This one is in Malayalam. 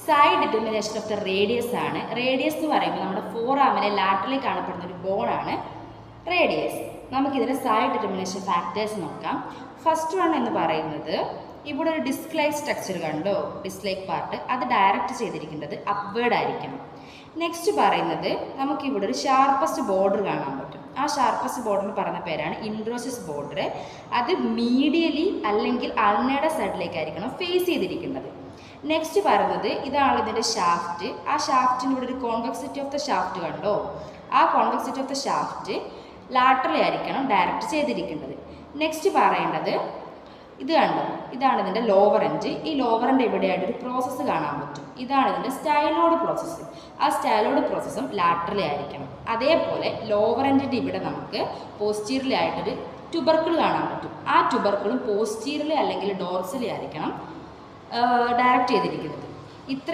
Side determination of the radius ആണ്. റേഡിയസ് എന്ന് പറയുമ്പോൾ നമ്മുടെ ഫോർ ആമിലെ ലാറ്ററലി കാണപ്പെടുന്ന ഒരു ബോണാണ് റേഡിയസ്. നമുക്കിതിൻ്റെ സൈഡ് ഡിറ്റർമിനേഷൻ ഫാക്ടേഴ്സ് നോക്കാം. ഫസ്റ്റ് വൺ എന്ന് പറയുന്നത് ഇവിടെ ഒരു ഡിസ്ക്-ലൈക്ക് സ്ട്രക്ചർ കണ്ടോ, ഡിസ്ക്-ലൈക്ക് പാർട്ട്, അത് ഡയറക്റ്റ് ചെയ്തിരിക്കേണ്ടത് അപ്വേർഡ് ആയിരിക്കണം. നെക്സ്റ്റ് പറയുന്നത് നമുക്കിവിടെ ഒരു ഷാർപ്പസ്റ്റ് ബോർഡർ കാണാൻ പറ്റും. ആ ഷാർപ്പസ്റ്റ് ബോർഡർ പറയുന്ന പേരാണ് ഇൻട്രോസിസ് ബോർഡർ. അത് മീഡിയലി അല്ലെങ്കിൽ അൾനയുടെ സൈഡിലേക്കായിരിക്കണം ഫേസ് ചെയ്തിരിക്കുന്നത്. നെക്സ്റ്റ് പറയുന്നത് ഇതാണ് ഇതിൻ്റെ ഷാഫ്റ്റ്. ആ ഷാഫ്റ്റിന് ഇവിടെ ഒരു കോൺവെക്സിറ്റി ഓഫ് ദ ഷാഫ്റ്റ് കണ്ടോ, ആ convexity of the shaft laterally ആയിരിക്കണം ഡയറക്റ്റ് ചെയ്തിരിക്കേണ്ടത്. നെക്സ്റ്റ് പറയേണ്ടത് ഇത് കണ്ടോ, ഇതാണ് ഇതിൻ്റെ ലോവർ എൻഡ്. ഈ ലോവർ എൻഡ് ഇവിടെയായിട്ടൊരു പ്രോസസ്സ് കാണാൻ പറ്റും. ഇതാണ് ഇതിൻ്റെ സ്റ്റൈലോഡ് പ്രോസസ്സ്. ആ സ്റ്റൈലോഡ് പ്രോസസ്സും ലാറ്ററലി ആയിരിക്കണം. അതേപോലെ ലോവർ എൻഡിൻ്റെ ഇവിടെ നമുക്ക് പോസ്റ്റീരിയലി ആയിട്ടൊരു ട്യൂബർക്കിൾ കാണാൻ പറ്റും. ആ ട്യൂബർക്കിളും പോസ്റ്റീരിയലി അല്ലെങ്കിൽ ഡോർസലി ആയിരിക്കണം ഡയറക്റ്റ് ചെയ്തിരിക്കുന്നത്. ഇത്രയും